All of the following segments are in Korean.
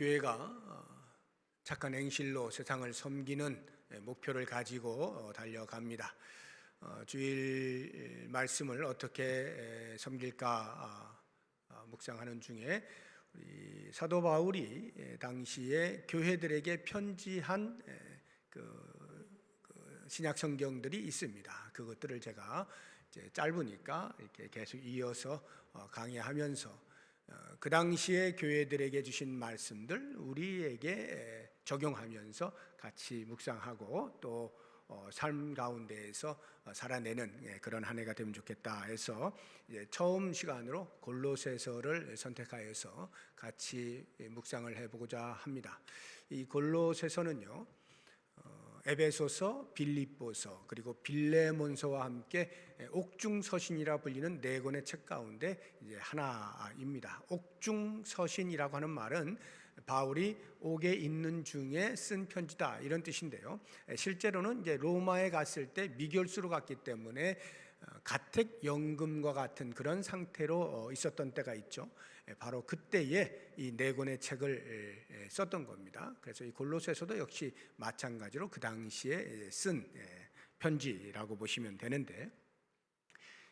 교회가 착한 행실로 세상을 섬기는 목표를 가지고 달려갑니다. 주일 말씀을 어떻게 섬길까 묵상하는 중에 우리 사도 바울이 당시에 교회들에게 편지한 신약 성경들이 있습니다. 그것들을 제가 이제 짧으니까 이렇게 계속 이어서 강의하면서 그 당시에 교회들에게 주신 말씀들 우리에게 적용하면서 같이 묵상하고 또 삶 가운데에서 살아내는 그런 한 해가 되면 좋겠다 해서 이제 처음 시간으로 골로새서를 선택하여서 같이 묵상을 해보고자 합니다. 이 골로새서는요, 에베소서, 빌립보서 그리고 빌레몬서와 함께 옥중서신이라 불리는 네 권의 책 가운데 이제 하나입니다. 옥중서신이라고 하는 말은 바울이 옥에 있는 중에 쓴 편지다 이런 뜻인데요. 실제로는 이제 로마에 갔을 때 미결수로 갔기 때문에 가택연금과 같은 그런 상태로 있었던 때가 있죠. 바로 그때에 이 네 권의 책을 썼던 겁니다. 그래서 이 골로새서도 역시 마찬가지로 그 당시에 쓴 편지라고 보시면 되는데,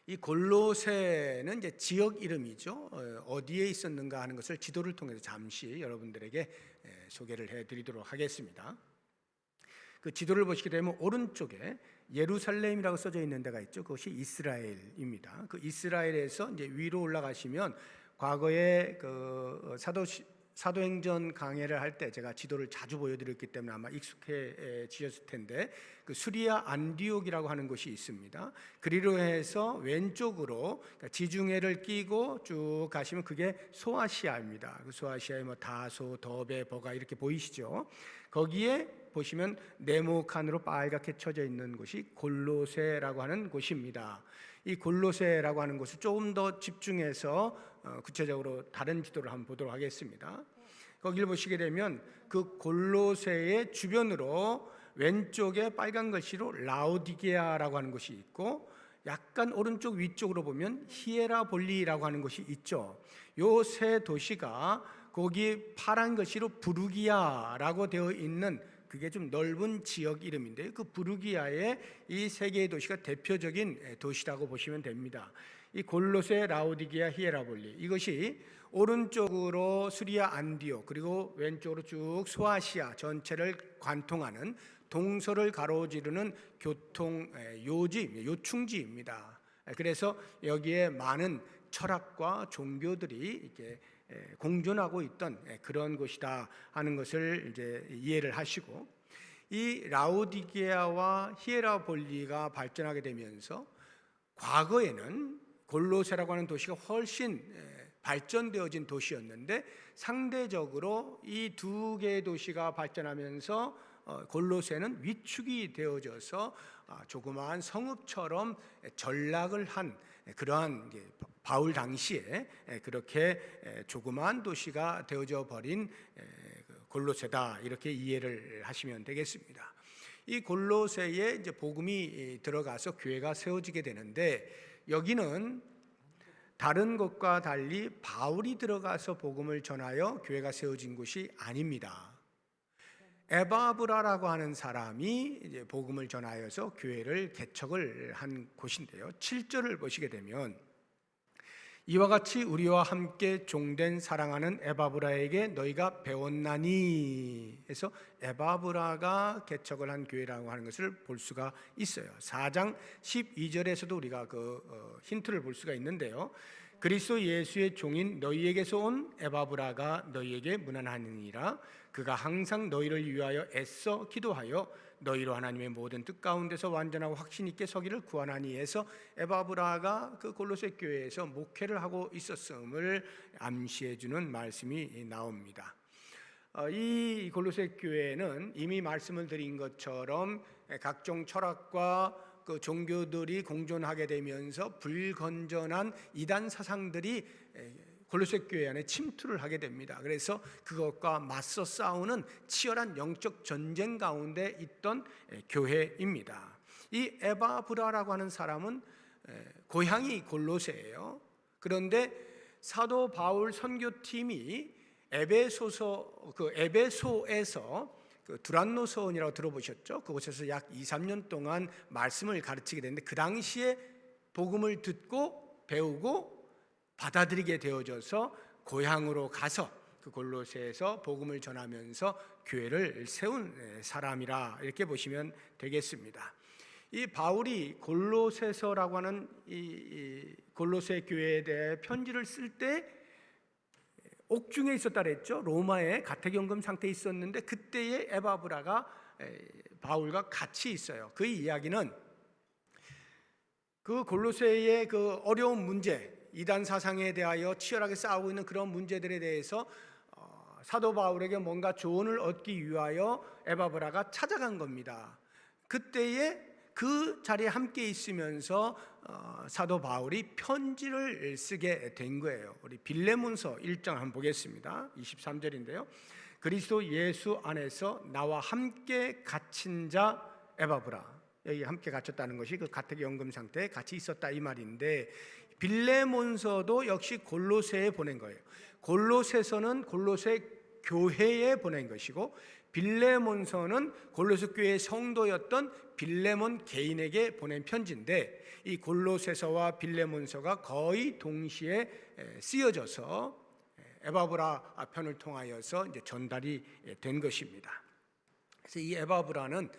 이 골로새는 이제 지역 이름이죠. 어디에 있었는가 하는 것을 지도를 통해서 잠시 여러분들에게 소개를 해드리도록 하겠습니다. 그 지도를 보시게 되면 오른쪽에 예루살렘이라고 써져 있는 데가 있죠. 그것이 이스라엘입니다. 그 이스라엘에서 이제 위로 올라가시면 과거에 그 사도행전 강해를 할 때 제가 지도를 자주 보여드렸기 때문에 아마 익숙해지셨을 텐데, 그 수리아 안디옥이라고 하는 곳이 있습니다. 그리로 해서 왼쪽으로 그러니까 지중해를 끼고 쭉 가시면 그게 소아시아입니다. 그 소아시아에 뭐 다소, 더베, 버가 이렇게 보이시죠? 거기에 보시면 네모칸으로 빨갛게 쳐져 있는 곳이 골로새라고 하는 곳입니다. 이 골로새라고 하는 곳을 조금 더 집중해서 구체적으로 다른 지도를 한번 보도록 하겠습니다. 거기를 보시게 되면 그 골로새의 주변으로 왼쪽에 빨간 글씨로 라오디게아라고 하는 곳이 있고, 약간 오른쪽 위쪽으로 보면 히에라볼리라고 하는 곳이 있죠. 요 세 도시가 거기 파란 글씨로 부르기아라고 되어 있는 그게 좀 넓은 지역 이름인데요. 그 부르기아의 이 세 개의 도시가 대표적인 도시라고 보시면 됩니다. 이 골로새, 라오디게아, 히에라볼리, 이것이 오른쪽으로 수리아 안디옥 그리고 왼쪽으로 쭉 소아시아 전체를 관통하는 동서를 가로지르는 교통 요충지입니다. 그래서 여기에 많은 철학과 종교들이 이렇게 공존하고 있던 그런 곳이다 하는 것을 이제 이해를 하시고, 이 라오디게아와 히에라볼리가 발전하게 되면서 과거에는 골로새라고 하는 도시가 훨씬 발전되어진 도시였는데, 상대적으로 이 두 개의 도시가 발전하면서 골로새는 위축이 되어져서 조그마한 성읍처럼 전락을 한 그러한 바울 당시에 그렇게 조그마한 도시가 되어져 버린 골로새다, 이렇게 이해를 하시면 되겠습니다. 이 골로새에 이제 복음이 들어가서 교회가 세워지게 되는데, 여기는 다른 것과 달리 바울이 들어가서 복음을 전하여 교회가 세워진 곳이 아닙니다. 에바브라라고 하는 사람이 이제 복음을 전하여서 교회를 개척을 한 곳인데요. 7절을 보시게 되면 이와 같이 우리와 함께 종된 사랑하는 에바브라에게 너희가 배웠나니 해서 에바브라가 개척을 한 교회라고 하는 것을 볼 수가 있어요. 4장 12절에서도 우리가 그 힌트를 볼 수가 있는데요. 그리스도 예수의 종인 너희에게서 온 에바브라가 너희에게 문안하느니라. 그가 항상 너희를 위하여 애써 기도하여 너희로 하나님의 모든 뜻 가운데서 완전하고 확신 있게 서기를 구하나니 해서 에바브라가 그 골로새 교회에서 목회를 하고 있었음을 암시해 주는 말씀이 나옵니다. 이 골로새 교회는 이미 말씀을 드린 것처럼 각종 철학과 그 종교들이 공존하게 되면서 불건전한 이단 사상들이 골로새 교회 안에 침투를 하게 됩니다. 그래서 그것과 맞서 싸우는 치열한 영적 전쟁 가운데 있던 교회입니다. 이 에바브라라고 하는 사람은 고향이 골로새예요. 그런데 사도 바울 선교팀이 에베소에서 두란노 서원이라고 들어보셨죠? 그곳에서 약 2, 3년 동안 말씀을 가르치게 됐는데, 그 당시에 복음을 듣고 배우고 받아들이게 되어져서 고향으로 가서 그 골로새에서 복음을 전하면서 교회를 세운 사람이라 이렇게 보시면 되겠습니다. 이 바울이 골로새서라고 하는 이 골로새 교회에 대해 편지를 쓸 때 옥중에 있었다 그랬죠. 로마의 가택연금 상태에 있었는데 그때의 에바브라가 바울과 같이 있어요. 그 이야기는 그 골로새의 그 어려운 문제, 이단 사상에 대하여 치열하게 싸우고 있는 그런 문제들에 대해서 사도 바울에게 뭔가 조언을 얻기 위하여 에바브라가 찾아간 겁니다. 그때에 그 자리에 함께 있으면서 사도 바울이 편지를 쓰게 된 거예요. 우리 빌레몬서 1장 한번 보겠습니다. 23절인데요. 그리스도 예수 안에서 나와 함께 갇힌 자 에바브라. 여기 함께 갇혔다는 것이 그 가택연금 상태에 같이 있었다 이 말인데, 빌레몬서도 역시 골로새에 보낸 거예요. 골로새서는 골로새 교회에 보낸 것이고, 빌레몬서는 골로새 교회의 성도였던 빌레몬 개인에게 보낸 편지인데, 이 골로새서와 빌레몬서가 거의 동시에 쓰여져서 에바브라 편을 통하여서 이제 전달이 된 것입니다. 그래서 이 에바브라는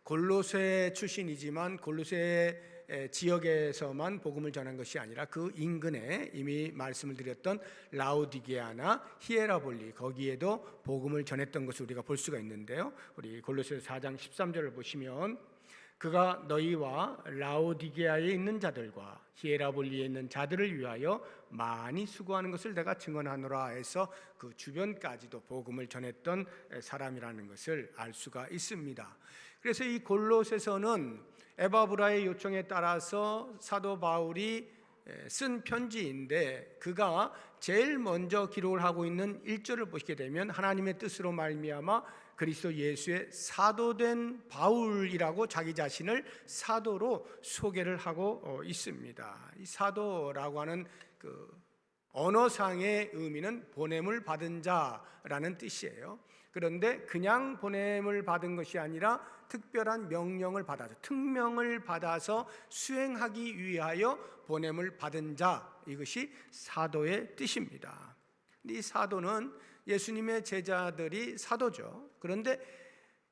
골로새 출신이지만 골로새 지역에서만 복음을 전한 것이 아니라 그 인근에 이미 말씀을 드렸던 라오디게아나 히에라볼리, 거기에도 복음을 전했던 것을 우리가 볼 수가 있는데요. 우리 골로새 4장 13절을 보시면, 그가 너희와 라오디게아에 있는 자들과 히에라볼리에 있는 자들을 위하여 많이 수고하는 것을 내가 증언하노라 해서 그 주변까지도 복음을 전했던 사람이라는 것을 알 수가 있습니다. 그래서 이 골로새서는 에바브라의 요청에 따라서 사도 바울이 쓴 편지인데, 그가 제일 먼저 기록을 하고 있는 1절을 보시게 되면 하나님의 뜻으로 말미암아 그리스도 예수의 사도된 바울이라고 자기 자신을 사도로 소개를 하고 있습니다. 이 사도라고 하는 그 언어상의 의미는 보냄을 받은 자라는 뜻이에요. 그런데 그냥 보냄을 받은 것이 아니라 특별한 명령을 받아서, 특명을 받아서 수행하기 위하여 보냄을 받은 자, 이것이 사도의 뜻입니다. 이 사도는 예수님의 제자들이 사도죠. 그런데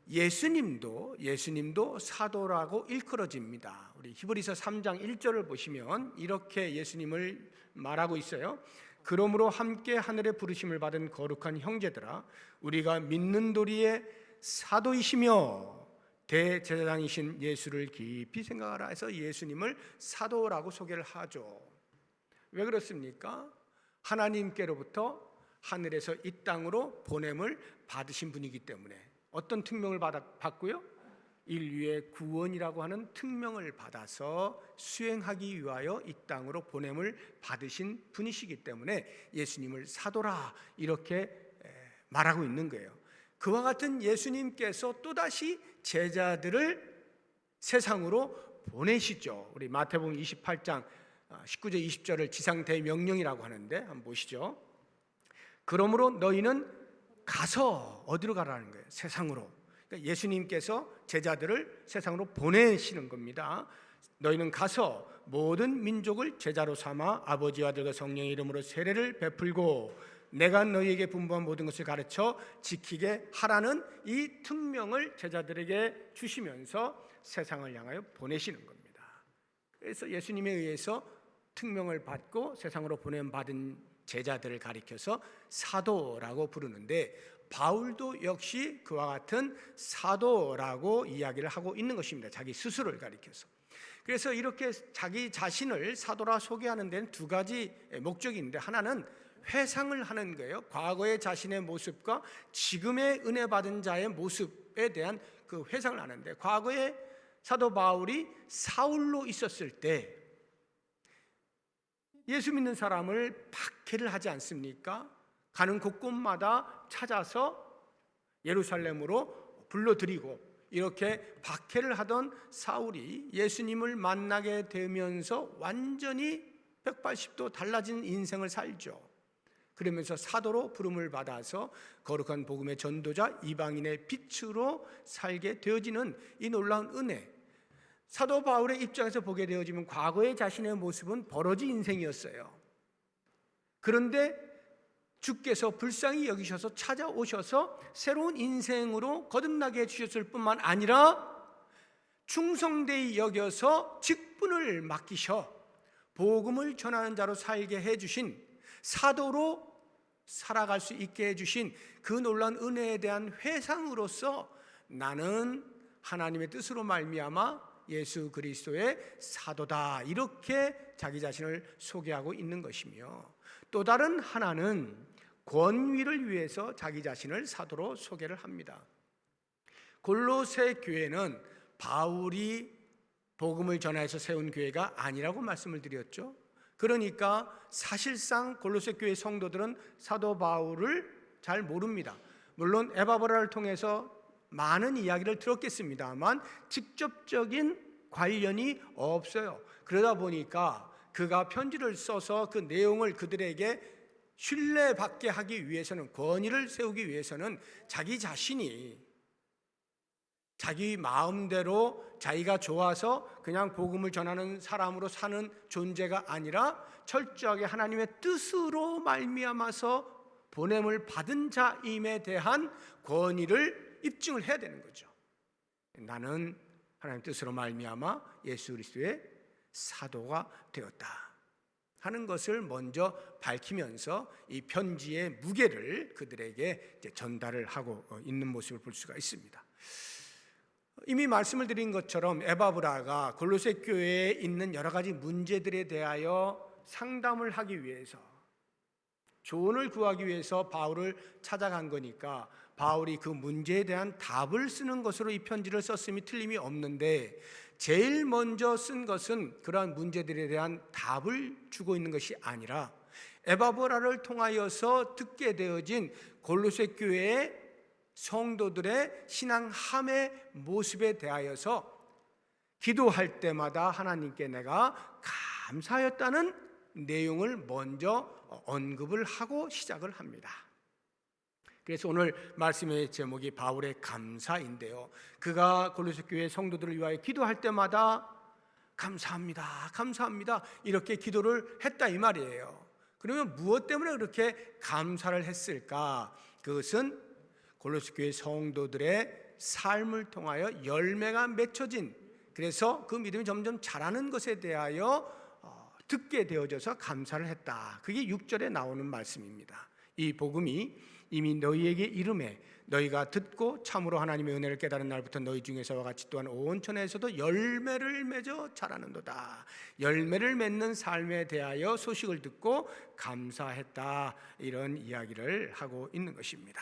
예수님도 사도라고 일컬어집니다. 우리 히브리서 3장 1절을 보시면 이렇게 예수님을 말하고 있어요. 그러므로 함께 하늘의 부르심을 받은 거룩한 형제들아, 우리가 믿는 도리의 사도이시며 대제사장이신 예수를 깊이 생각하라 해서 예수님을 사도라고 소개를 하죠. 왜 그렇습니까? 하나님께로부터 하늘에서 이 땅으로 보냄을 받으신 분이기 때문에. 어떤 특명을 받고요? 인류의 구원이라고 하는 특명을 받아서 수행하기 위하여 이 땅으로 보냄을 받으신 분이시기 때문에 예수님을 사도라 이렇게 말하고 있는 거예요. 그와 같은 예수님께서 또다시 제자들을 세상으로 보내시죠. 우리 마태복음 28장 19절 20절을 지상대명령이라고 하는데 한번 보시죠. 그러므로 너희는 가서, 어디로 가라는 거예요? 세상으로. 그러니까 예수님께서 제자들을 세상으로 보내시는 겁니다. 너희는 가서 모든 민족을 제자로 삼아 아버지와 아들과 성령의 이름으로 세례를 베풀고 내가 너희에게 분부한 모든 것을 가르쳐 지키게 하라는 이 특명을 제자들에게 주시면서 세상을 향하여 보내시는 겁니다. 그래서 예수님에 의해서 특명을 받고 세상으로 보냄받은 제자들을 가리켜서 사도라고 부르는데, 바울도 역시 그와 같은 사도라고 이야기를 하고 있는 것입니다. 자기 스스로를 가리켜서. 그래서 이렇게 자기 자신을 사도라 소개하는 데는 두 가지 목적이 있는데, 하나는 회상을 하는 거예요. 과거의 자신의 모습과 지금의 은혜 받은 자의 모습에 대한 그 회상을 하는데, 과거에 사도 바울이 사울로 있었을 때 예수 믿는 사람을 박해를 하지 않습니까? 가는 곳곳마다 찾아서 예루살렘으로 불러들이고 이렇게 박해를 하던 사울이 예수님을 만나게 되면서 완전히 180도 달라진 인생을 살죠. 그러면서 사도로 부름을 받아서 거룩한 복음의 전도자, 이방인의 빛으로 살게 되어지는 이 놀라운 은혜. 사도 바울의 입장에서 보게 되어지면 과거의 자신의 모습은 버러지 인생이었어요. 그런데 주께서 불쌍히 여기셔서 찾아오셔서 새로운 인생으로 거듭나게 해주셨을 뿐만 아니라 충성되이 여겨서 직분을 맡기셔 복음을 전하는 자로 살게 해주신, 사도로 살아갈 수 있게 해주신 그 놀라운 은혜에 대한 회상으로서 나는 하나님의 뜻으로 말미암아 예수 그리스도의 사도다, 이렇게 자기 자신을 소개하고 있는 것이며, 또 다른 하나는 권위를 위해서 자기 자신을 사도로 소개를 합니다. 골로새 교회는 바울이 복음을 전하여서 세운 교회가 아니라고 말씀을 드렸죠. 그러니까 사실상 골로새 교회 성도들은 사도 바울을 잘 모릅니다. 물론 에바브라를 통해서 많은 이야기를 들었겠습니다만 직접적인 관련이 없어요. 그러다 보니까 그가 편지를 써서 그 내용을 그들에게 신뢰받게 하기 위해서는, 권위를 세우기 위해서는 자기 자신이 자기 마음대로 자기가 좋아서 그냥 복음을 전하는 사람으로 사는 존재가 아니라 철저하게 하나님의 뜻으로 말미암아서 보냄을 받은 자임에 대한 권위를 입증을 해야 되는 거죠. 나는 하나님 뜻으로 말미암아 예수 그리스도의 사도가 되었다 하는 것을 먼저 밝히면서 이 편지의 무게를 그들에게 이제 전달을 하고 있는 모습을 볼 수가 있습니다. 이미 말씀을 드린 것처럼 에바브라가 골로새 교회에 있는 여러 가지 문제들에 대하여 상담을 하기 위해서, 조언을 구하기 위해서 바울을 찾아간 거니까 바울이 그 문제에 대한 답을 쓰는 것으로 이 편지를 썼음이 틀림이 없는데, 제일 먼저 쓴 것은 그러한 문제들에 대한 답을 주고 있는 것이 아니라 에바브라를 통하여서 듣게 되어진 골로새 교회의 성도들의 신앙함의 모습에 대하여서 기도할 때마다 하나님께 내가 감사하였다는 내용을 먼저 언급을 하고 시작을 합니다. 그래서 오늘 말씀의 제목이 바울의 감사인데요, 그가 골로새 교회 성도들을 위하여 기도할 때마다 감사합니다, 감사합니다 이렇게 기도를 했다 이 말이에요. 그러면 무엇 때문에 그렇게 감사를 했을까? 그것은 골로새 교회 성도들의 삶을 통하여 열매가 맺혀진, 그래서 그 믿음이 점점 자라는 것에 대하여 듣게 되어져서 감사를 했다. 그게 6절에 나오는 말씀입니다. 이 복음이 이미 너희에게 이름에 너희가 듣고 참으로 하나님의 은혜를 깨달은 날부터 너희 중에서와 같이 또한 온 천하에서도 열매를 맺어 자라는도다. 열매를 맺는 삶에 대하여 소식을 듣고 감사했다, 이런 이야기를 하고 있는 것입니다.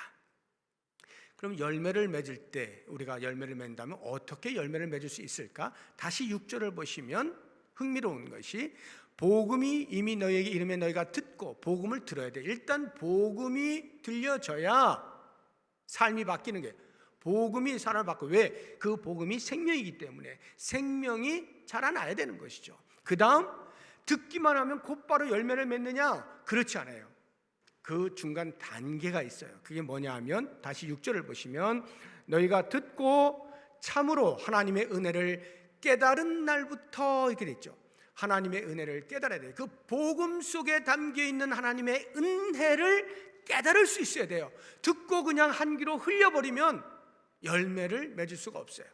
그럼 열매를 맺을 때, 우리가 열매를 맺는다면 어떻게 열매를 맺을 수 있을까? 다시 6절을 보시면 흥미로운 것이, 복음이 이미 너희에게 이름에 너희가 듣고, 복음을 들어야 돼. 일단 복음이 들려져야 삶이 바뀌는 거예요. 복음이 사람을 바꿔. 왜? 그 복음이 생명이기 때문에 생명이 자라나야 되는 것이죠. 그 다음 듣기만 하면 곧바로 열매를 맺느냐? 그렇지 않아요. 그 중간 단계가 있어요. 그게 뭐냐 하면 다시 6절을 보시면 너희가 듣고 참으로 하나님의 은혜를 깨달은 날부터, 이렇게 됐죠. 하나님의 은혜를 깨달아야 돼요. 그 복음 속에 담겨있는 하나님의 은혜를 깨달을 수 있어야 돼요. 듣고 그냥 한 귀로 흘려버리면 열매를 맺을 수가 없어요.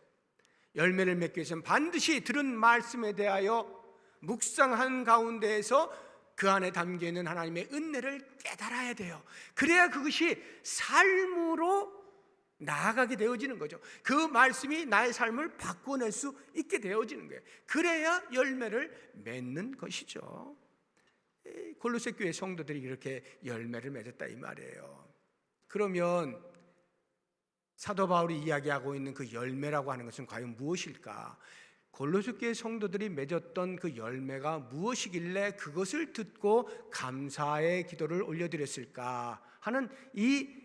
열매를 맺기 위해서는 반드시 들은 말씀에 대하여 묵상한 가운데에서 그 안에 담겨있는 하나님의 은혜를 깨달아야 돼요. 그래야 그것이 삶으로 나아가게 되어지는 거죠. 그 말씀이 나의 삶을 바꿔낼 수 있게 되어지는 거예요. 그래야 열매를 맺는 것이죠. 골로새 교회 성도들이 이렇게 열매를 맺었다 이 말이에요. 그러면 사도 바울이 이야기하고 있는 그 열매라고 하는 것은 과연 무엇일까? 골로새 교회 성도들이 맺었던 그 열매가 무엇이길래 그것을 듣고 감사의 기도를 올려드렸을까 하는 이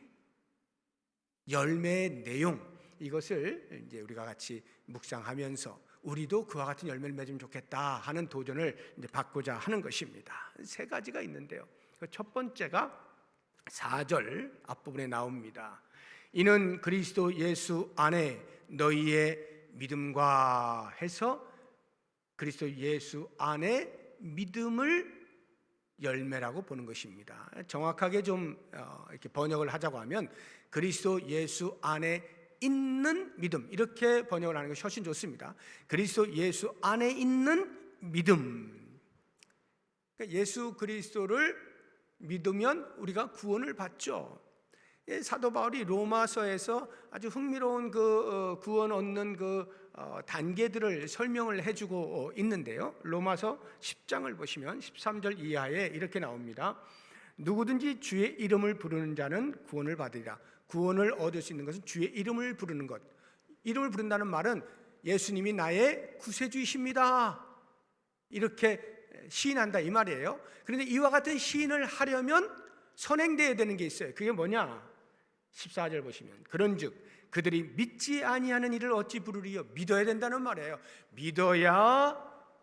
열매의 내용, 이것을 이제 우리가 같이 묵상하면서 우리도 그와 같은 열매를 맺으면 좋겠다 하는 도전을 이제 받고자 하는 것입니다. 세 가지가 있는데요. 첫 번째가 4절 앞부분에 나옵니다. 이는 그리스도 예수 안에 너희의 믿음과 해서 그리스도 예수 안에 믿음을 열매라고 보는 것입니다. 정확하게 좀 이렇게 번역을 하자고 하면 그리스도 예수 안에 있는 믿음, 이렇게 번역을 하는 것이 훨씬 좋습니다. 그리스도 예수 안에 있는 믿음. 그러니까 예수 그리스도를 믿으면 우리가 구원을 받죠. 사도 바울이 로마서에서 아주 흥미로운 그 구원 얻는 그 단계들을 설명을 해주고 있는데요. 로마서 10장을 보시면 13절 이하에 이렇게 나옵니다. 누구든지 주의 이름을 부르는 자는 구원을 받으리라. 구원을 얻을 수 있는 것은 주의 이름을 부르는 것. 이름을 부른다는 말은 예수님이 나의 구세주이십니다, 이렇게 시인한다 이 말이에요. 그런데 이와 같은 시인을 하려면 선행되어야 되는 게 있어요. 그게 뭐냐? 14절 보시면 그런즉 그들이 믿지 아니하는 이를 어찌 부르리요? 믿어야 된다는 말이에요. 믿어야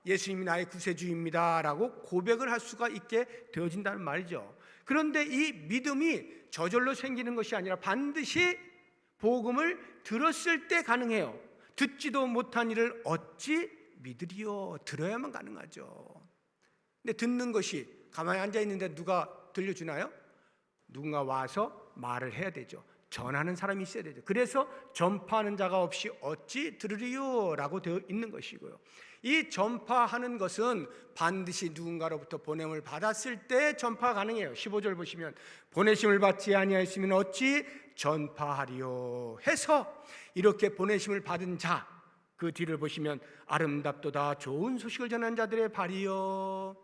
예수님이 나의 구세주입니다 라고 고백을 할 수가 있게 되어진다는 말이죠. 그런데 이 믿음이 저절로 생기는 것이 아니라 반드시 복음을 들었을 때 가능해요. 듣지도 못한 이를 어찌 믿으리요? 들어야만 가능하죠. 근데 듣는 것이 가만히 앉아 있는데 누가 들려주나요? 누군가 와서 말을 해야 되죠. 전하는 사람이 있어야 되죠. 그래서 전파하는 자가 없이 어찌 들으리요? 라고 되어 있는 것이고요. 이 전파하는 것은 반드시 누군가로부터 보냄을 받았을 때 전파가 가능해요. 15절 보시면 보내심을 받지 아니하였으면 어찌 전파하리요? 해서 이렇게 보내심을 받은 자, 그 뒤를 보시면 아름답도다 좋은 소식을 전하는 자들의 발이요.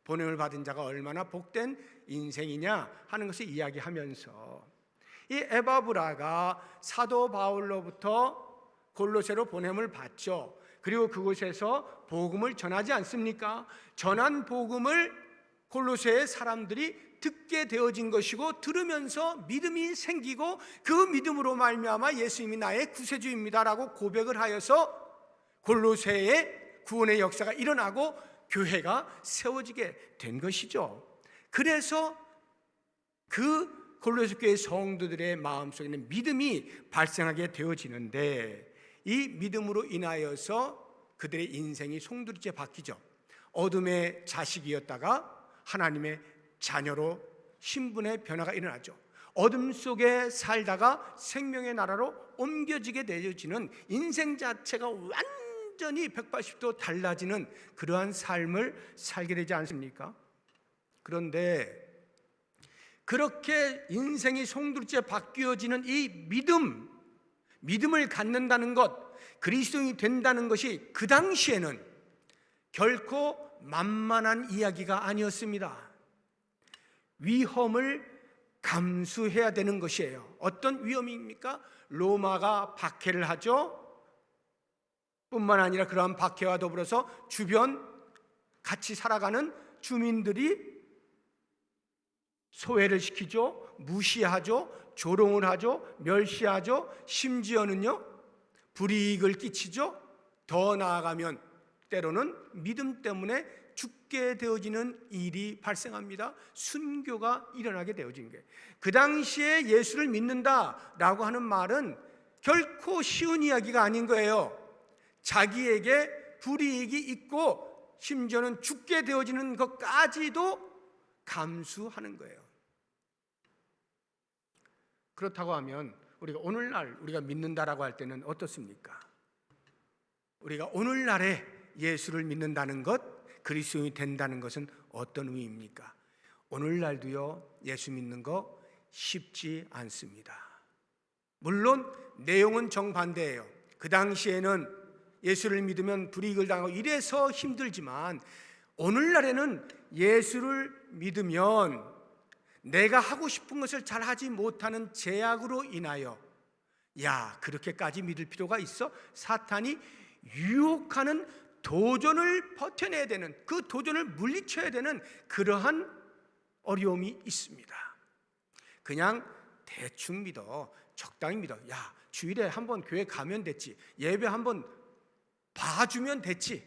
보냄을 받은 자가 얼마나 복된 인생이냐 하는 것을 이야기하면서 이 에바브라가 사도 바울로부터 골로새로 보냄을 받죠. 그리고 그곳에서 복음을 전하지 않습니까? 전한 복음을 골로새의 사람들이 듣게 되어진 것이고 들으면서 믿음이 생기고 그 믿음으로 말미암아 예수님이 나의 구세주입니다라고 고백을 하여서 골로새의 구원의 역사가 일어나고 교회가 세워지게 된 것이죠. 그래서 그 골로새 교회 성도들의 마음속에는 믿음이 발생하게 되어지는데 이 믿음으로 인하여서 그들의 인생이 송두리째 바뀌죠. 어둠의 자식이었다가 하나님의 자녀로 신분의 변화가 일어나죠. 어둠 속에 살다가 생명의 나라로 옮겨지게 되어지는 인생 자체가 완전히 180도 달라지는 그러한 삶을 살게 되지 않습니까? 그런데 그렇게 인생이 송두리째 바뀌어지는 이 믿음을 갖는다는 것, 그리스도인이 된다는 것이 그 당시에는 결코 만만한 이야기가 아니었습니다. 위험을 감수해야 되는 것이에요. 어떤 위험입니까? 로마가 박해를 하죠. 뿐만 아니라 그러한 박해와 더불어서 주변 같이 살아가는 주민들이 소외를 시키죠. 무시하죠. 조롱을 하죠. 멸시하죠. 심지어는요 불이익을 끼치죠. 더 나아가면 때로는 믿음 때문에 죽게 되어지는 일이 발생합니다. 순교가 일어나게 되어진 게, 그 당시에 예수를 믿는다라고 하는 말은 결코 쉬운 이야기가 아닌 거예요. 자기에게 불이익이 있고 심지어는 죽게 되어지는 것까지도 감수하는 거예요. 그렇다고 하면 우리가 오늘날 우리가 믿는다라고 할 때는 어떻습니까? 우리가 오늘날에 예수를 믿는다는 것, 그리스도인이 된다는 것은 어떤 의미입니까? 오늘날도요 예수 믿는 거 쉽지 않습니다. 물론 내용은 정반대예요. 그 당시에는 예수를 믿으면 불이익을 당하고 이래서 힘들지만 오늘날에는 예수를 믿으면 내가 하고 싶은 것을 잘 하지 못하는 제약으로 인하여 야 그렇게까지 믿을 필요가 있어? 사탄이 유혹하는 도전을 버텨내야 되는, 그 도전을 물리쳐야 되는 그러한 어려움이 있습니다. 그냥 대충 믿어, 적당히 믿어. 야 주일에 한번 교회 가면 됐지, 예배 한번 봐주면 됐지,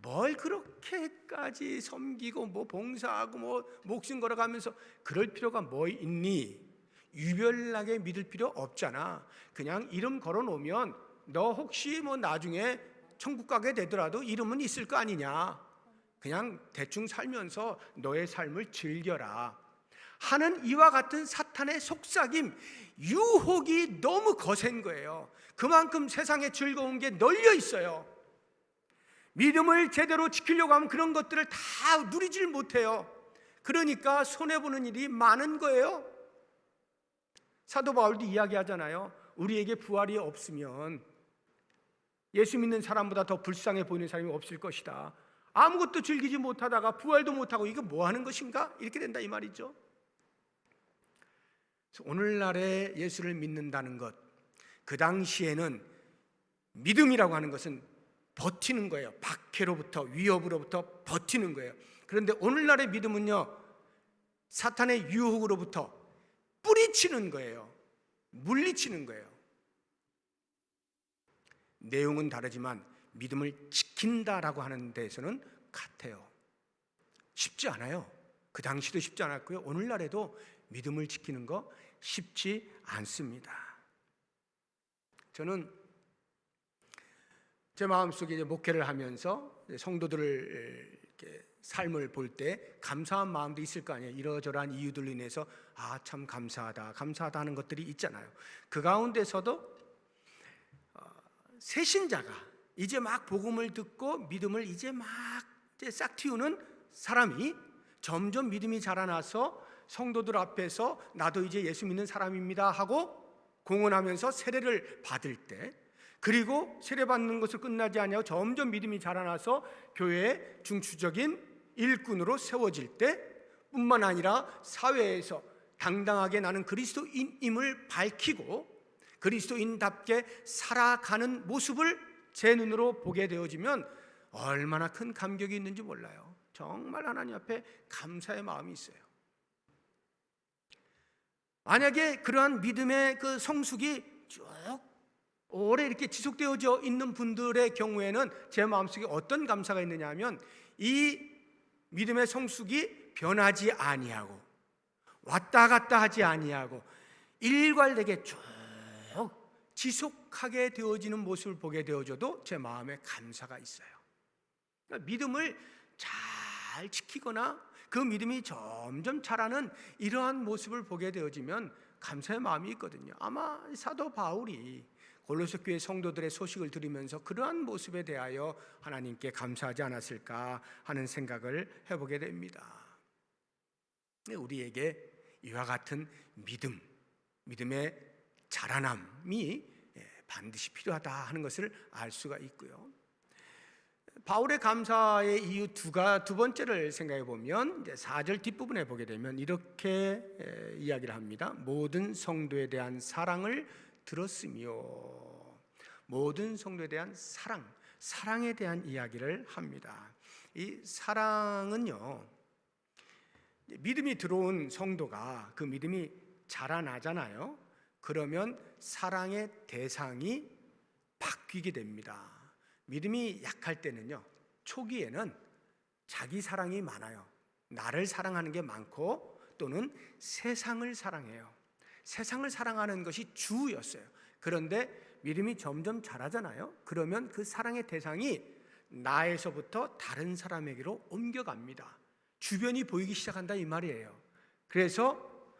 뭘 그렇게까지 섬기고 뭐 봉사하고 뭐 목숨 걸어가면서 그럴 필요가 뭐 있니? 유별나게 믿을 필요 없잖아. 그냥 이름 걸어놓으면 너 혹시 뭐 나중에 천국 가게 되더라도 이름은 있을 거 아니냐. 그냥 대충 살면서 너의 삶을 즐겨라 하는 이와 같은 사탄의 속삭임, 유혹이 너무 거센 거예요. 그만큼 세상에 즐거운 게 널려 있어요. 믿음을 제대로 지키려고 하면 그런 것들을 다 누리질 못해요. 그러니까 손해보는 일이 많은 거예요. 사도 바울도 이야기하잖아요. 우리에게 부활이 없으면 예수 믿는 사람보다 더 불쌍해 보이는 사람이 없을 것이다. 아무것도 즐기지 못하다가 부활도 못하고 이거 뭐 하는 것인가? 이렇게 된다 이 말이죠. 오늘날에 예수를 믿는다는 것, 그 당시에는 믿음이라고 하는 것은 버티는 거예요. 박해로부터, 위협으로부터 버티는 거예요. 그런데 오늘날의 믿음은요, 사탄의 유혹으로부터 뿌리치는 거예요. 물리치는 거예요. 내용은 다르지만 믿음을 지킨다라고 하는 데에서는 같아요. 쉽지 않아요. 그 당시도 쉽지 않았고요. 오늘날에도 믿음을 지키는 거 쉽지 않습니다. 저는 제 마음속에 이제 목회를 하면서 성도들을 이렇게 삶을 볼 때 감사한 마음도 있을 거 아니에요. 이러저러한 이유들로 인해서 참 감사하다 하는 것들이 있잖아요. 그 가운데서도 새신자가 이제 막 복음을 듣고 믿음을 이제 싹 틔우는 사람이 점점 믿음이 자라나서 성도들 앞에서 나도 이제 예수 믿는 사람입니다 하고 공언하면서 세례를 받을 때, 그리고 세례받는 것을 끝나지 아니하고 점점 믿음이 자라나서 교회의 중추적인 일꾼으로 세워질 때 뿐만 아니라 사회에서 당당하게 나는 그리스도인임을 밝히고 그리스도인답게 살아가는 모습을 제 눈으로 보게 되어지면 얼마나 큰 감격이 있는지 몰라요. 정말 하나님 앞에 감사의 마음이 있어요. 만약에 그러한 믿음의 그 성숙이 쭉 오래 이렇게 지속되어져 있는 분들의 경우에는 제 마음속에 어떤 감사가 있느냐 하면, 이 믿음의 성숙이 변하지 아니하고 왔다 갔다 하지 아니하고 일관되게 쭉 지속하게 되어지는 모습을 보게 되어져도 제 마음에 감사가 있어요. 그러니까 믿음을 잘 지키거나 그 믿음이 점점 자라는 이러한 모습을 보게 되어지면 감사의 마음이 있거든요. 아마 사도 바울이 골로새 교회 성도들의 소식을 들으면서 그러한 모습에 대하여 하나님께 감사하지 않았을까 하는 생각을 해보게 됩니다. 우리에게 이와 같은 믿음의 자라남이 반드시 필요하다 하는 것을 알 수가 있고요. 바울의 감사의 이유 두 번째를 생각해 보면 4절 뒷부분에 보게 되면 이렇게 이야기를 합니다. 모든 성도에 대한 사랑을 들었으며, 모든 성도에 대한 사랑에 대한 이야기를 합니다. 이 사랑은요, 믿음이 들어온 성도가 그 믿음이 자라나잖아요. 그러면 사랑의 대상이 바뀌게 됩니다. 믿음이 약할 때는요, 초기에는 자기 사랑이 많아요. 나를 사랑하는 게 많고 또는 세상을 사랑해요. 세상을 사랑하는 것이 주였어요. 그런데 믿음이 점점 자라잖아요. 그러면 그 사랑의 대상이 나에서부터 다른 사람에게로 옮겨갑니다. 주변이 보이기 시작한다 이 말이에요. 그래서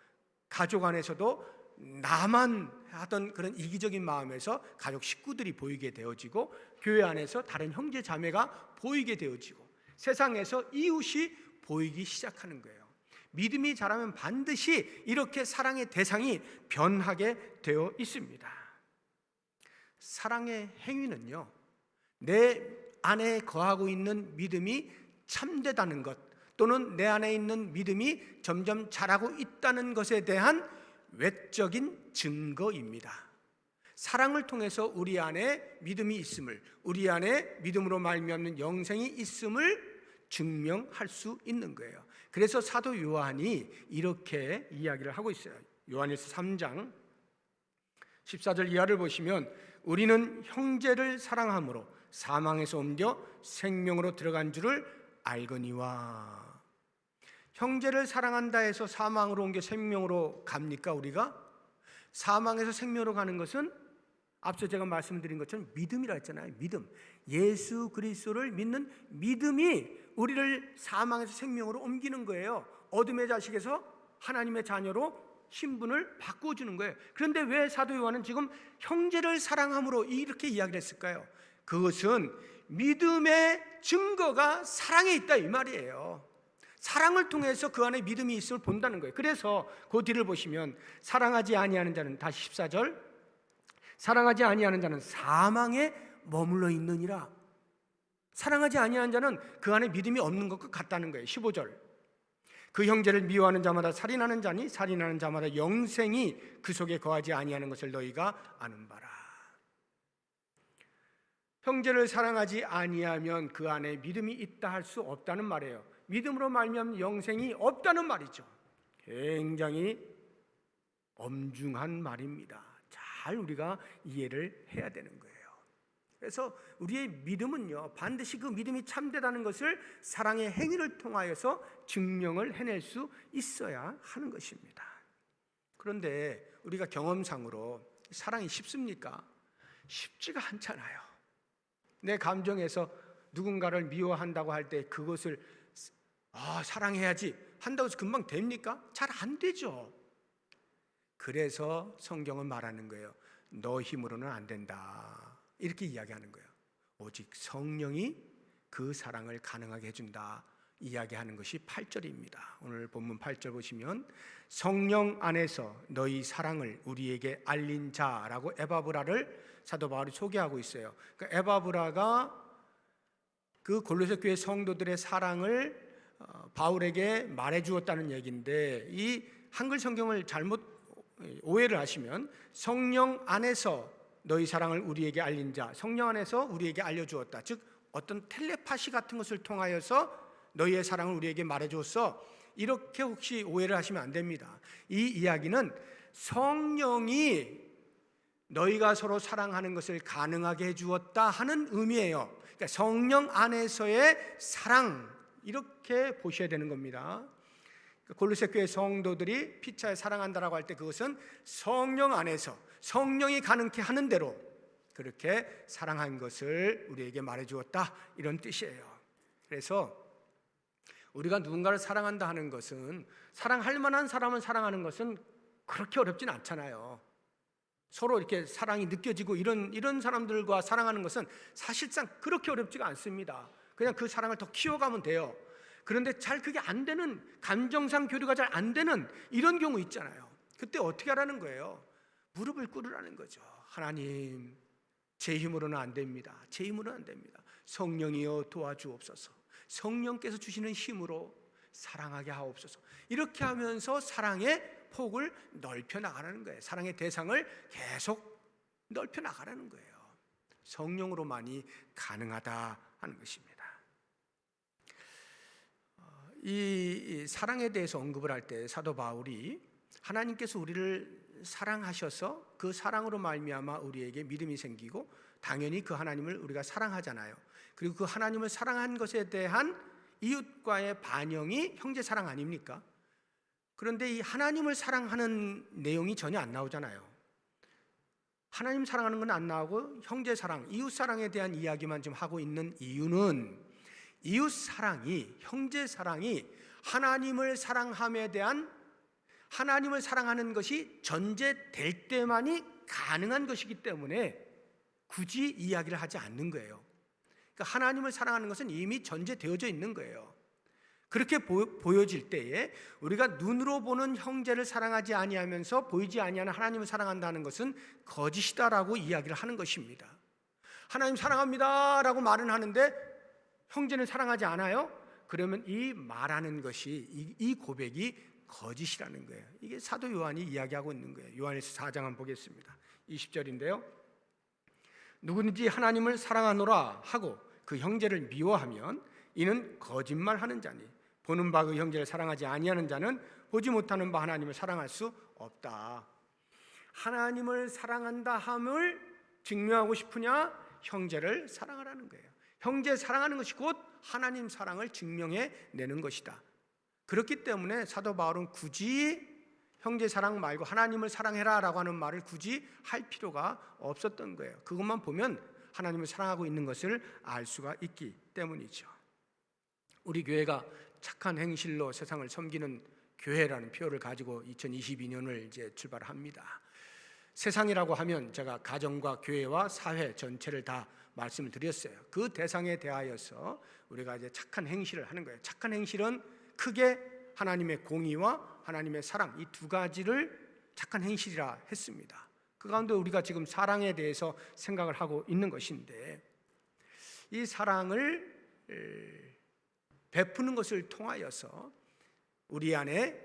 가족 안에서도 나만 하던 그런 이기적인 마음에서 가족 식구들이 보이게 되어지고, 교회 안에서 다른 형제 자매가 보이게 되어지고, 세상에서 이웃이 보이기 시작하는 거예요. 믿음이 자라면 반드시 이렇게 사랑의 대상이 변하게 되어 있습니다. 사랑의 행위는요, 내 안에 거하고 있는 믿음이 참되다는 것, 또는 내 안에 있는 믿음이 점점 자라고 있다는 것에 대한 외적인 증거입니다. 사랑을 통해서 우리 안에 믿음이 있음을, 우리 안에 믿음으로 말미암는 영생이 있음을 증명할 수 있는 거예요. 그래서 사도 요한이 이렇게 이야기를 하고 있어요. 요한일서 3장 14절 이하를 보시면, 우리는 형제를 사랑함으로 사망에서 옮겨 생명으로 들어간 줄을 알거니와. 형제를 사랑한다 해서 사망으로 옮겨 생명으로 갑니까? 우리가 사망에서 생명으로 가는 것은 앞서 제가 말씀드린 것처럼 믿음이라 했잖아요. 믿음. 예수 그리스도를 믿는 믿음이 우리를 사망에서 생명으로 옮기는 거예요. 어둠의 자식에서 하나님의 자녀로 신분을 바꿔주는 거예요. 그런데 왜 사도 요한은 지금 형제를 사랑함으로 이렇게 이야기를 했을까요? 그것은 믿음의 증거가 사랑에 있다 이 말이에요. 사랑을 통해서 그 안에 믿음이 있음을 본다는 거예요. 그래서 그 뒤를 보시면 사랑하지 아니하는 자는, 다시 14절, 사랑하지 아니하는 자는 사망에 머물러 있느니라. 사랑하지 아니하는 자는 그 안에 믿음이 없는 것과 같다는 거예요. 15절, 그 형제를 미워하는 자마다 살인하는 자니 살인하는 자마다 영생이 그 속에 거하지 아니하는 것을 너희가 아는 바라. 형제를 사랑하지 아니하면 그 안에 믿음이 있다 할 수 없다는 말이에요. 믿음으로 말미암아 영생이 없다는 말이죠. 굉장히 엄중한 말입니다. 잘 우리가 이해를 해야 되는 거예요. 그래서 우리의 믿음은요, 반드시 그 믿음이 참되다는 것을 사랑의 행위를 통하여서 증명을 해낼 수 있어야 하는 것입니다. 그런데 우리가 경험상으로 사랑이 쉽습니까? 쉽지가 않잖아요. 내 감정에서 누군가를 미워한다고 할 때 그것을 사랑해야지 한다고 해서 금방 됩니까? 잘 안 되죠. 그래서 성경은 말하는 거예요. 너 힘으로는 안 된다, 이렇게 이야기하는 거예요. 오직 성령이 그 사랑을 가능하게 해준다 이야기하는 것이 8절입니다. 오늘 본문 8절 보시면 성령 안에서 너희 사랑을 우리에게 알린 자라고 에바브라를 사도 바울이 소개하고 있어요. 그러니까 에바브라가 그 골로새 교회 성도들의 사랑을 바울에게 말해주었다는 얘기인데, 이 한글 성경을 잘못 오해를 하시면 성령 안에서 너희 사랑을 우리에게 알린 자, 성령 안에서 우리에게 알려주었다, 즉 어떤 텔레파시 같은 것을 통하여서 너희의 사랑을 우리에게 말해주었어, 이렇게 혹시 오해를 하시면 안 됩니다. 이 이야기는 성령이 너희가 서로 사랑하는 것을 가능하게 해주었다 하는 의미예요. 그러니까 성령 안에서의 사랑, 이렇게 보셔야 되는 겁니다. 골로새 교회 성도들이 피차에 사랑한다라고 할 때 그것은 성령 안에서 성령이 가능케 하는 대로 그렇게 사랑한 것을 우리에게 말해주었다, 이런 뜻이에요. 그래서 우리가 누군가를 사랑한다 하는 것은, 사랑할 만한 사람을 사랑하는 것은 그렇게 어렵진 않잖아요. 서로 이렇게 사랑이 느껴지고 이런 사람들과 사랑하는 것은 사실상 그렇게 어렵지가 않습니다. 그냥 그 사랑을 더 키워가면 돼요. 그런데 잘 그게 안 되는, 감정상 교류가 잘 안 되는 이런 경우 있잖아요. 그때 어떻게 하라는 거예요? 무릎을 꿇으라는 거죠. 하나님, 제 힘으로는 안 됩니다. 제 힘으로는 안 됩니다. 성령이여 도와주옵소서. 성령께서 주시는 힘으로 사랑하게 하옵소서. 이렇게 하면서 사랑의 폭을 넓혀 나가라는 거예요. 사랑의 대상을 계속 넓혀 나가라는 거예요. 성령으로만이 가능하다 하는 것입니다. 이 사랑에 대해서 언급을 할 때 사도 바울이 하나님께서 우리를 사랑하셔서 그 사랑으로 말미암아 우리에게 믿음이 생기고, 당연히 그 하나님을 우리가 사랑하잖아요. 그리고 그 하나님을 사랑한 것에 대한 이웃과의 반영이 형제 사랑 아닙니까? 그런데 이 하나님을 사랑하는 내용이 전혀 안 나오잖아요. 하나님 사랑하는 건 안 나오고 형제 사랑, 이웃 사랑에 대한 이야기만 좀 하고 있는 이유는, 이웃 사랑이, 형제 사랑이 하나님을 사랑함에 대한, 하나님을 사랑하는 것이 전제될 때만이 가능한 것이기 때문에 굳이 이야기를 하지 않는 거예요. 그러니까 하나님을 사랑하는 것은 이미 전제되어져 있는 거예요. 그렇게 보여질 때에 우리가 눈으로 보는 형제를 사랑하지 아니하면서 보이지 아니하는 하나님을 사랑한다는 것은 거짓이다라고 이야기를 하는 것입니다. 하나님 사랑합니다 라고 말은 하는데 형제는 사랑하지 않아요? 그러면 이 말하는 것이, 이 고백이 거짓이라는 거예요. 이게 사도 요한이 이야기하고 있는 거예요. 요한일서 4장 한번 보겠습니다. 20절인데요. 누구든지 하나님을 사랑하노라 하고 그 형제를 미워하면 이는 거짓말하는 자니, 보는 바 그 형제를 사랑하지 아니하는 자는 보지 못하는 바 하나님을 사랑할 수 없다. 하나님을 사랑한다 함을 증명하고 싶으냐, 형제를 사랑하라는 거예요. 형제 사랑하는 것이 곧 하나님 사랑을 증명해 내는 것이다. 그렇기 때문에 사도 바울은 굳이 형제 사랑 말고 하나님을 사랑해라 라고 하는 말을 굳이 할 필요가 없었던 거예요. 그것만 보면 하나님을 사랑하고 있는 것을 알 수가 있기 때문이죠. 우리 교회가 착한 행실로 세상을 섬기는 교회라는 표어를 가지고 2022년을 이제 출발합니다. 세상이라고 하면 제가 가정과 교회와 사회 전체를 다 말씀을 드렸어요. 그 대상에 대하여서 우리가 이제 착한 행실을 하는 거예요. 착한 행실은 크게 하나님의 공의와 하나님의 사랑, 이 두 가지를 착한 행실이라 했습니다. 그 가운데 우리가 지금 사랑에 대해서 생각을 하고 있는 것인데, 이 사랑을 베푸는 것을 통하여서 우리 안에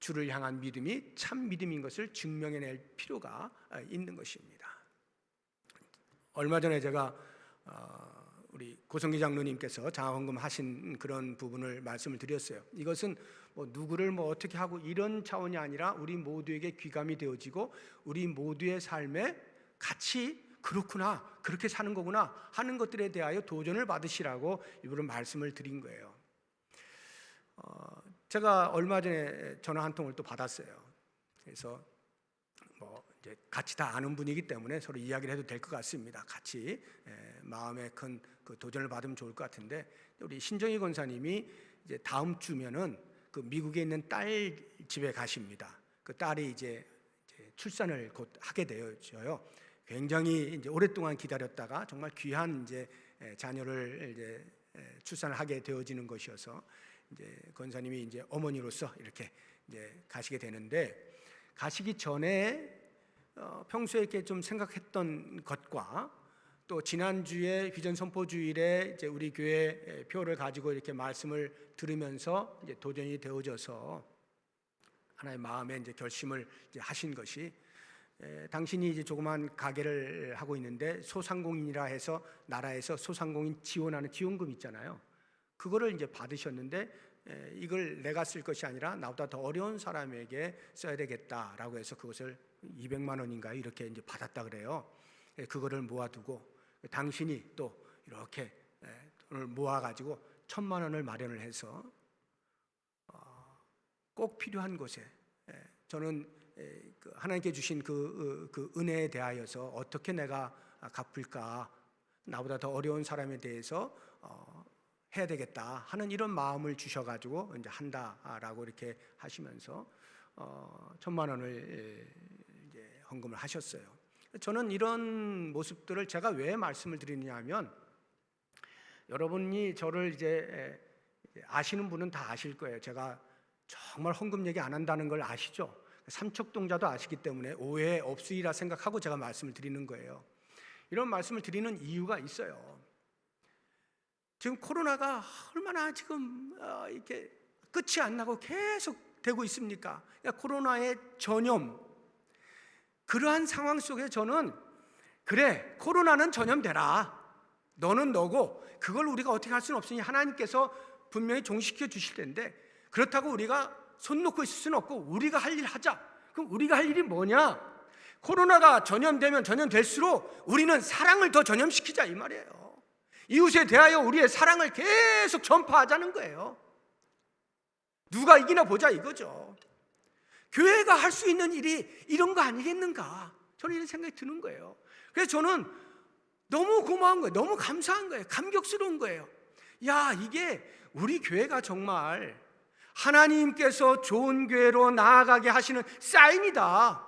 주를 향한 믿음이 참 믿음인 것을 증명해낼 필요가 있는 것입니다. 얼마 전에 제가 우리 고성기 장로님께서 장화헌금 하신 그런 부분을 말씀을 드렸어요. 이것은 뭐 누구를 뭐 어떻게 하고 이런 차원이 아니라 우리 모두에게 귀감이 되어지고 우리 모두의 삶에 같이 그렇구나, 그렇게 사는 거구나 하는 것들에 대하여 도전을 받으시라고 일부러 말씀을 드린 거예요. 제가 얼마 전에 전화 한 통을 또 받았어요. 그래서 뭐 이제 같이 다 아는 분이기 때문에 서로 이야기를 해도 될 것 같습니다. 같이 마음에 큰 그 도전을 받으면 좋을 것 같은데, 우리 신정희 권사님이 이제 다음 주면은 그 미국에 있는 딸 집에 가십니다. 그 딸이 이제 출산을 곧 하게 되어져요. 굉장히 이제 오랫동안 기다렸다가 정말 귀한 이제 자녀를 이제 출산을 하게 되어지는 것이어서 이제 권사님이 이제 어머니로서 이렇게 이제 가시게 되는데, 가시기 전에 평소에 이렇게 좀 생각했던 것과 또 지난주에 비전 선포 주일에 이제 우리 교회 표를 가지고 이렇게 말씀을 들으면서 이제 도전이 되어져서 하나의 마음에 이제 결심을 이제 하신 것이, 당신이 이제 조그만 가게를 하고 있는데 소상공인이라 해서 나라에서 소상공인 지원하는 지원금 있잖아요. 그거를 이제 받으셨는데 이걸 내가 쓸 것이 아니라 나보다 더 어려운 사람에게 써야 되겠다라고 해서 그것을 200만 원인가 이렇게 이제 받았다 그래요. 그거를 모아두고 당신이 또 이렇게 돈을 모아가지고 1,000만 원을 마련을 해서 꼭 필요한 곳에, 저는 하나님께 주신 그 은혜에 대하여서 어떻게 내가 갚을까, 나보다 더 어려운 사람에 대해서 해야 되겠다 하는 이런 마음을 주셔가지고 이제 한다라고 이렇게 하시면서 1,000만 원을 이제 헌금을 하셨어요. 저는 이런 모습들을 제가 왜 말씀을 드리느냐 하면, 여러분이 저를 이제 아시는 분은 다 아실 거예요. 제가 정말 헌금 얘기 안 한다는 걸 아시죠? 삼척동자도 아시기 때문에 오해 없으리라 생각하고 제가 말씀을 드리는 거예요. 이런 말씀을 드리는 이유가 있어요. 지금 코로나가 얼마나 지금 이렇게 끝이 안 나고 계속 되고 있습니까? 코로나의 전염, 그러한 상황 속에 저는 그래, 코로나는 전염되라, 너는 너고 그걸 우리가 어떻게 할 수는 없으니 하나님께서 분명히 종식해 주실 텐데, 그렇다고 우리가 손 놓고 있을 수는 없고 우리가 할 일 하자. 그럼 우리가 할 일이 뭐냐? 코로나가 전염되면 전염될수록 우리는 사랑을 더 전염시키자 이 말이에요. 이웃에 대하여 우리의 사랑을 계속 전파하자는 거예요. 누가 이기나 보자 이거죠. 교회가 할 수 있는 일이 이런 거 아니겠는가, 저는 이런 생각이 드는 거예요. 그래서 저는 너무 고마운 거예요. 너무 감사한 거예요. 감격스러운 거예요. 야, 이게 우리 교회가 정말 하나님께서 좋은 교회로 나아가게 하시는 사인이다.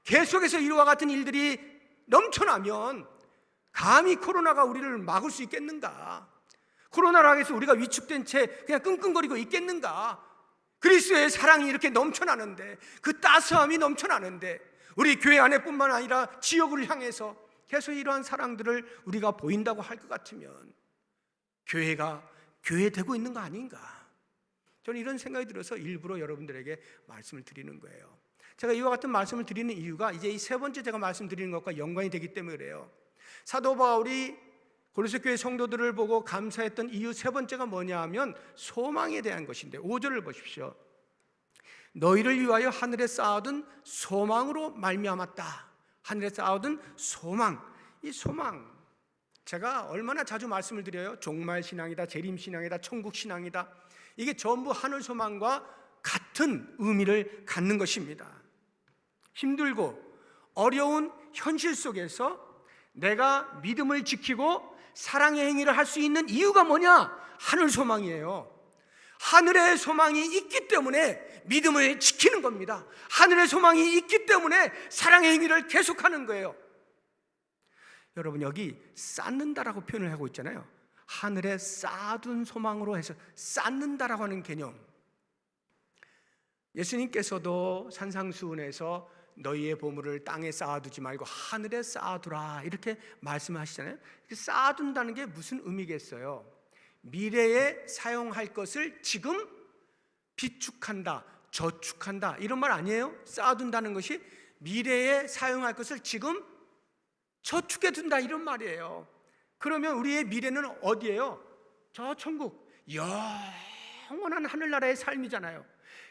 계속해서 이와 같은 일들이 넘쳐나면 감히 코로나가 우리를 막을 수 있겠는가? 코로나로 해서 우리가 위축된 채 그냥 끙끙거리고 있겠는가? 그리스도의 사랑이 이렇게 넘쳐나는데, 그 따스함이 넘쳐나는데, 우리 교회 안에뿐만 아니라 지역을 향해서 계속 이러한 사랑들을 우리가 보인다고 할 것 같으면 교회가 교회되고 있는 거 아닌가? 저는 이런 생각이 들어서 일부러 여러분들에게 말씀을 드리는 거예요. 제가 이와 같은 말씀을 드리는 이유가 이제 이 세 번째 제가 말씀드리는 것과 연관이 되기 때문에 그래요. 사도 바울이 고린도 교회 성도들을 보고 감사했던 이유 세 번째가 뭐냐 하면 소망에 대한 것인데, 5절을 보십시오. 너희를 위하여 하늘에 쌓아둔 소망으로 말미암았다. 하늘에 쌓아둔 소망, 이 소망, 제가 얼마나 자주 말씀을 드려요. 종말신앙이다, 재림신앙이다, 천국신앙이다. 이게 전부 하늘소망과 같은 의미를 갖는 것입니다. 힘들고 어려운 현실 속에서 내가 믿음을 지키고 사랑의 행위를 할 수 있는 이유가 뭐냐? 하늘소망이에요. 하늘의 소망이 있기 때문에 믿음을 지키는 겁니다. 하늘의 소망이 있기 때문에 사랑의 행위를 계속하는 거예요. 여러분, 여기 쌓는다라고 표현을 하고 있잖아요. 하늘에 쌓아둔 소망으로 해서 쌓는다라고 하는 개념. 예수님께서도 산상수훈에서 너희의 보물을 땅에 쌓아두지 말고 하늘에 쌓아두라 이렇게 말씀하시잖아요. 쌓아둔다는 게 무슨 의미겠어요? 미래에 사용할 것을 지금 비축한다, 저축한다 이런 말 아니에요? 쌓아둔다는 것이 미래에 사용할 것을 지금 저축해 둔다 이런 말이에요. 그러면 우리의 미래는 어디예요? 저 천국, 영원한 하늘나라의 삶이잖아요.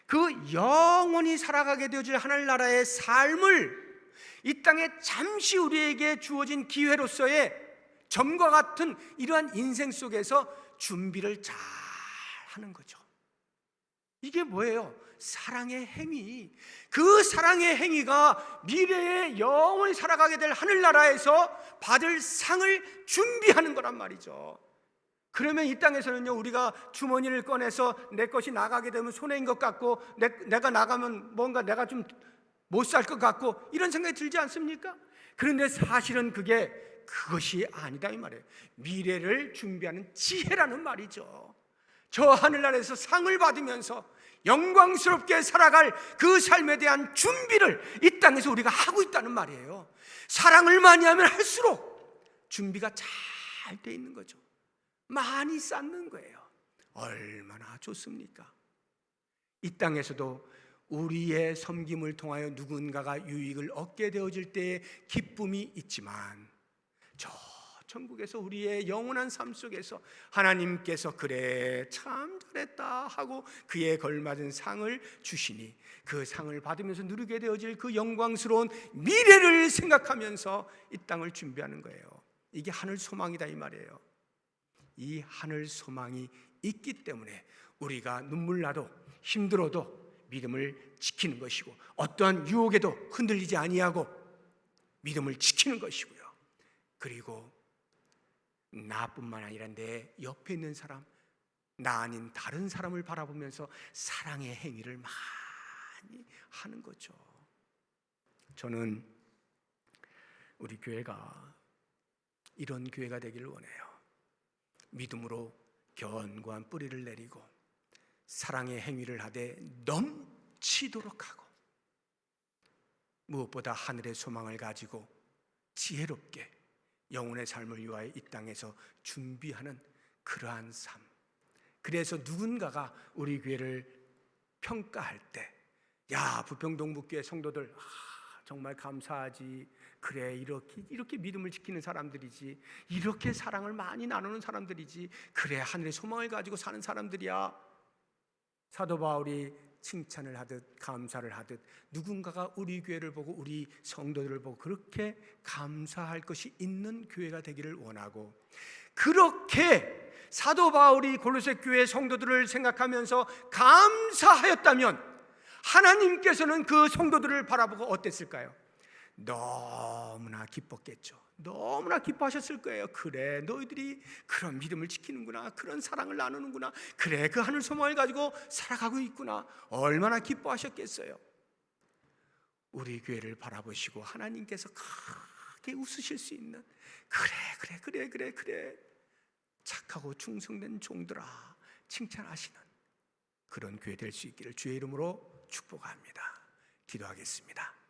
그 영원히 살아가게 되어질 하늘나라의 삶을 이 땅에 잠시 우리에게 주어진 기회로서의 점과 같은 이러한 인생 속에서 준비를 잘 하는 거죠. 이게 뭐예요? 사랑의 행위. 그 사랑의 행위가 미래에 영원히 살아가게 될 하늘나라에서 받을 상을 준비하는 거란 말이죠. 그러면 이 땅에서는요, 우리가 주머니를 꺼내서 내 것이 나가게 되면 손해인 것 같고 내가 나가면 뭔가 내가 좀 못 살 것 같고 이런 생각이 들지 않습니까? 그런데 사실은 그것이 아니다 이 말이에요. 미래를 준비하는 지혜라는 말이죠. 저 하늘나라에서 상을 받으면서 영광스럽게 살아갈 그 삶에 대한 준비를 이 땅에서 우리가 하고 있다는 말이에요. 사랑을 많이 하면 할수록 준비가 잘 돼 있는 거죠. 많이 쌓는 거예요. 얼마나 좋습니까? 이 땅에서도 우리의 섬김을 통하여 누군가가 유익을 얻게 되어질 때의 기쁨이 있지만 저 천국에서 우리의 영원한 삶 속에서 하나님께서 그래 참 잘했다 하고 그에 걸맞은 상을 주시니 그 상을 받으면서 누리게 되어질 그 영광스러운 미래를 생각하면서 이 땅을 준비하는 거예요. 이게 하늘 소망이다 이 말이에요. 이 하늘 소망이 있기 때문에 우리가 눈물 나도 힘들어도 믿음을 지키는 것이고 어떠한 유혹에도 흔들리지 아니하고 믿음을 지키는 것이고요. 그리고 나뿐만 아니라 내 옆에 있는 사람, 나 아닌 다른 사람을 바라보면서 사랑의 행위를 많이 하는 거죠. 저는 우리 교회가 이런 교회가 되기를 원해요. 믿음으로 견고한 뿌리를 내리고 사랑의 행위를 하되 넘치도록 하고 무엇보다 하늘의 소망을 가지고 지혜롭게 영혼의 삶을 위하여 이 땅에서 준비하는 그러한 삶. 그래서 누군가가 우리 교회를 평가할 때, 야, 부평동북교회 성도들 정말 감사하지. 그래, 이렇게 믿음을 지키는 사람들이지. 이렇게 사랑을 많이 나누는 사람들이지. 그래, 하늘의 소망을 가지고 사는 사람들이야. 사도 바울이 칭찬을 하듯 감사를 하듯 누군가가 우리 교회를 보고 우리 성도들을 보고 그렇게 감사할 것이 있는 교회가 되기를 원하고, 그렇게 사도 바울이 골로새 교회 성도들을 생각하면서 감사하였다면 하나님께서는 그 성도들을 바라보고 어땠을까요? 너무나 기뻤겠죠. 너무나 기뻐하셨을 거예요. 그래, 너희들이 그런 믿음을 지키는구나, 그런 사랑을 나누는구나, 그래, 그 하늘 소망을 가지고 살아가고 있구나. 얼마나 기뻐하셨겠어요. 우리 교회를 바라보시고 하나님께서 크게 웃으실 수 있는, 그래 착하고 충성된 종들아 칭찬하시는 그런 교회 될 수 있기를 주의 이름으로 축복합니다. 기도하겠습니다.